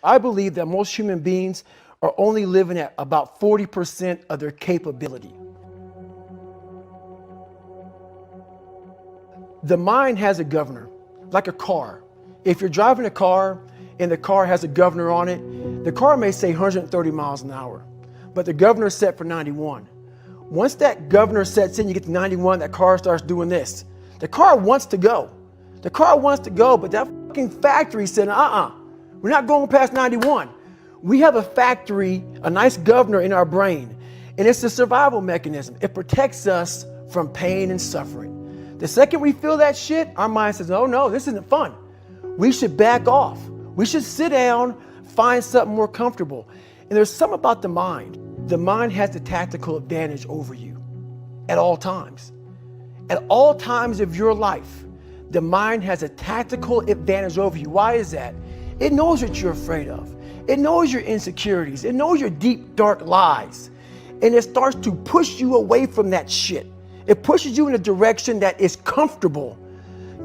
I believe that most human beings are only living at about 40% of their capability. The mind has a governor, like a car. If you're driving a car and the car has a governor on it, the car may say 130 miles an hour, but the governor is set for 91. Once that governor sets in, you get to 91, that car starts doing this. The car wants to go. The car wants to go, but that fucking factory said, we're not going past 91. We have a factory, a nice governor in our brain, and it's a survival mechanism. It protects us from pain and suffering. The second we feel that shit, our mind says, oh no, this isn't fun. We should back off. We should sit down, find something more comfortable. And there's something about the mind. The mind has the tactical advantage over you at all times. At all times of your life, the mind has a tactical advantage over you. Why is that? It knows what you're afraid of. It knows your insecurities. It knows your deep, dark lies. And it starts to push you away from that shit. It pushes you in a direction that is comfortable.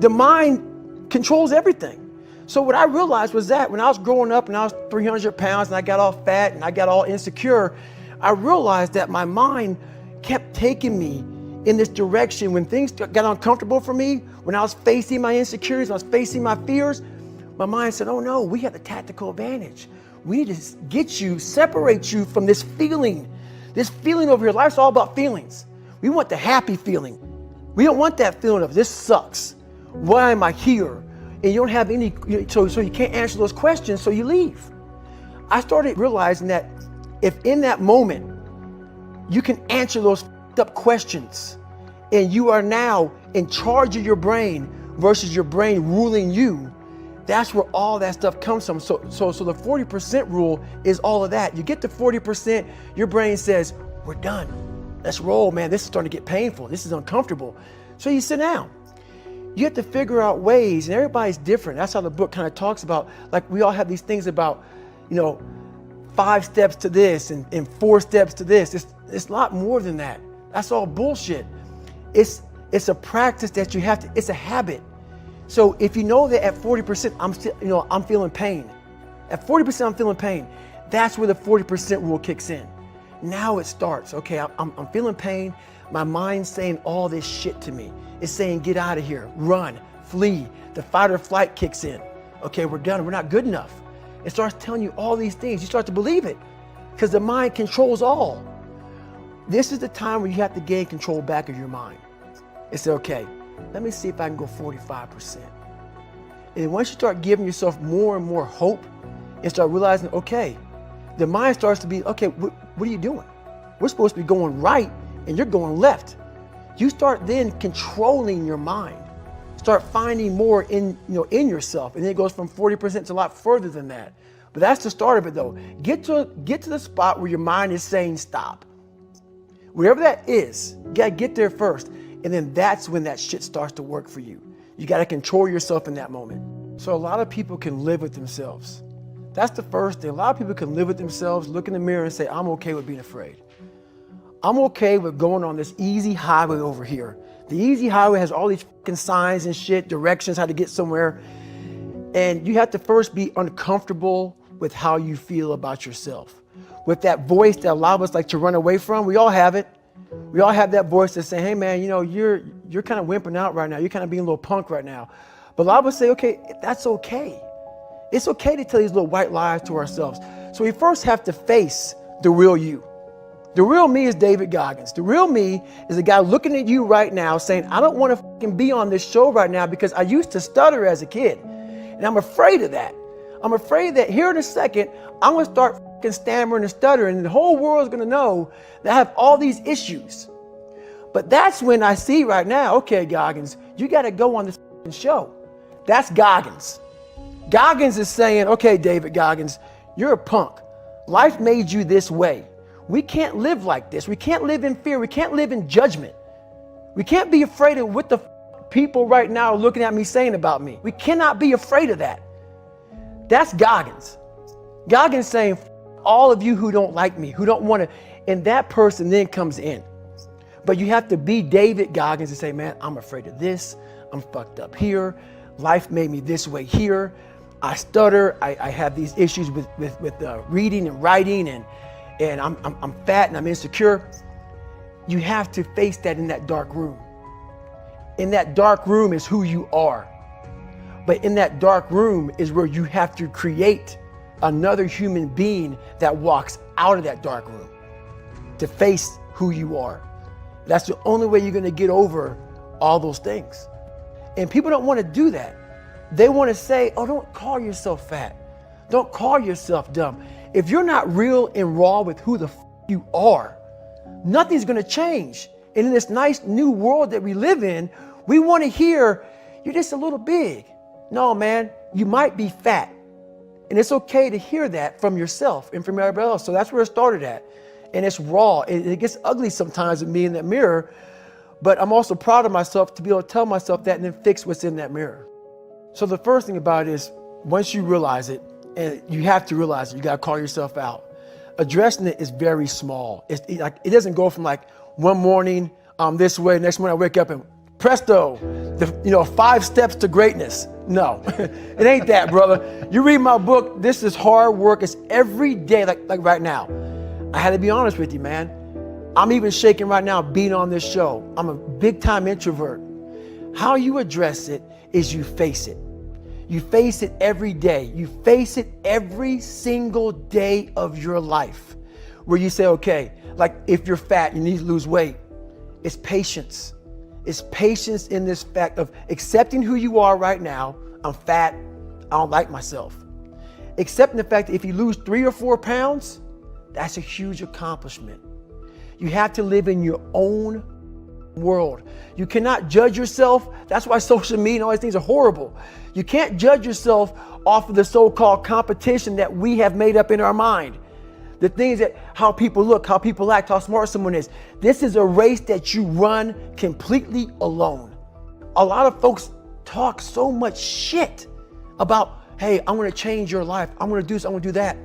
The mind controls everything. So what I realized was that when I was growing up and I was 300 pounds and I got all fat and I got all insecure, I realized that my mind kept taking me in this direction. When things got uncomfortable for me, when I was facing my insecurities, when I was facing my fears, my mind said, oh no, we have the tactical advantage. We need to get you, separate you from this feeling over here. Life's all about feelings. We want the happy feeling. We don't want that feeling of this sucks. Why am I here? And you don't have any, so you can't answer those questions, so you leave. I started realizing that if in that moment you can answer those up questions and you are now in charge of your brain versus your brain ruling you, that's where all that stuff comes from. So the 40% rule is all of that. You get to 40%, your brain says, we're done. Let's roll, man. This is starting to get painful. This is uncomfortable. So you sit down. You have to figure out ways, and everybody's different. That's how the book kind of talks about, like we all have these things about, 5 steps to this and 4 steps to this. It's a lot more than that. That's all bullshit. It's a practice that you have to, it's a habit. So if you know that at 40%, I'm feeling pain. At 40%, I'm feeling pain. That's where the 40% rule kicks in. Now it starts. Okay, I'm feeling pain. My mind's saying all this shit to me. It's saying, get out of here, run, flee. The fight or flight kicks in. Okay, we're done. We're not good enough. It starts telling you all these things. You start to believe it because the mind controls all. This is the time where you have to gain control back of your mind. It's okay, let me see if I can go 45%. And once you start giving yourself more and more hope and start realizing, okay, the mind starts to be, okay, what are you doing? We're supposed to be going right and you're going left. You start then controlling your mind. Start finding more in yourself. And then it goes from 40% to a lot further than that. But that's the start of it though. Get to the spot where your mind is saying stop. Wherever that is, you gotta get there first. And then that's when that shit starts to work for you. You gotta control yourself in that moment. So a lot of people can live with themselves. That's the first thing. A lot of people can live with themselves, look in the mirror and say, I'm okay with being afraid. I'm okay with going on this easy highway over here. The easy highway has all these fucking signs and shit, directions, how to get somewhere. And you have to first be uncomfortable with how you feel about yourself. With that voice that a lot of us like to run away from, we all have it. We all have that voice that's saying, hey man, you're kind of wimping out right now. You're kind of being a little punk right now. But a lot of us say, okay, that's okay. It's okay to tell these little white lies to ourselves. So we first have to face the real you. The real me is David Goggins. The real me is a guy looking at you right now saying, I don't want to fucking be on this show right now because I used to stutter as a kid. And I'm afraid of that. I'm afraid that here in a second, I'm going to start fucking stammering and stuttering and the whole world is going to know that I have all these issues. But that's when I see right now, okay, Goggins, you got to go on this fucking show. That's Goggins. Goggins is saying, okay, David Goggins, you're a punk. Life made you this way. We can't live like this. We can't live in fear. We can't live in judgment. We can't be afraid of what the people right now are looking at me saying about me. We cannot be afraid of that. That's Goggins. Goggins saying, all of you who don't like me, who don't want to, and that person then comes in. But you have to be David Goggins and say, man, I'm afraid of this. I'm fucked up here. Life made me this way here. I stutter. I have these issues with reading and writing, and I'm fat and I'm insecure. You have to face that in that dark room. In that dark room is who you are. But in that dark room is where you have to create another human being that walks out of that dark room to face who you are. That's the only way you're going to get over all those things. And people don't want to do that. They want to say, oh, don't call yourself fat. Don't call yourself dumb. If you're not real and raw with who the you are, nothing's going to change. And in this nice new world that we live in, we want to hear, you're just a little big. No, man, you might be fat. And it's okay to hear that from yourself and from everybody else. So that's where it started at. And it's raw. It gets ugly sometimes with me in that mirror. But I'm also proud of myself to be able to tell myself that and then fix what's in that mirror. So the first thing about it is, once you realize it, and you have to realize it, you got to call yourself out. Addressing it is very small. It doesn't go from like one morning I'm this way, next morning I wake up and presto, 5 steps to greatness. No, it ain't that, brother. You read my book, this is hard work. It's every day, like right now. I had to be honest with you, man. I'm even shaking right now being on this show. I'm a big time introvert. How you address it is you face it. You face it every day. You face it every single day of your life, where you say, okay, like if you're fat, you need to lose weight. It's patience. It's patience in this fact of accepting who you are right now. I'm fat. I don't like myself. Accepting the fact that if you lose 3 or 4 pounds, that's a huge accomplishment. You have to live in your own world. You cannot judge yourself. That's why social media and all these things are horrible. You can't judge yourself off of the so-called competition that we have made up in our mind. The things that how people look, how people act, how smart someone is. This is a race that you run completely alone. A lot of folks talk so much shit about, hey, I'm going to change your life. I'm going to do this. I'm going to do that.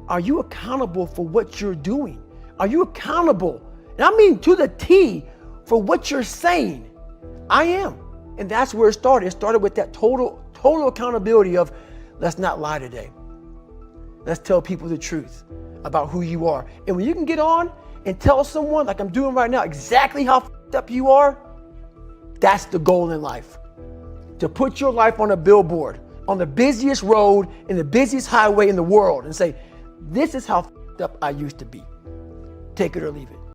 Are you accountable for what you're doing? Are you accountable? And I mean to the T for what you're saying. I am. And that's where it started. It started with that total accountability of, let's not lie today. Let's tell people the truth about who you are. And when you can get on and tell someone, like I'm doing right now, exactly how f***ed up you are, that's the goal in life. To put your life on a billboard, on the busiest road, in the busiest highway in the world, and say, this is how f***ed up I used to be. Take it or leave it.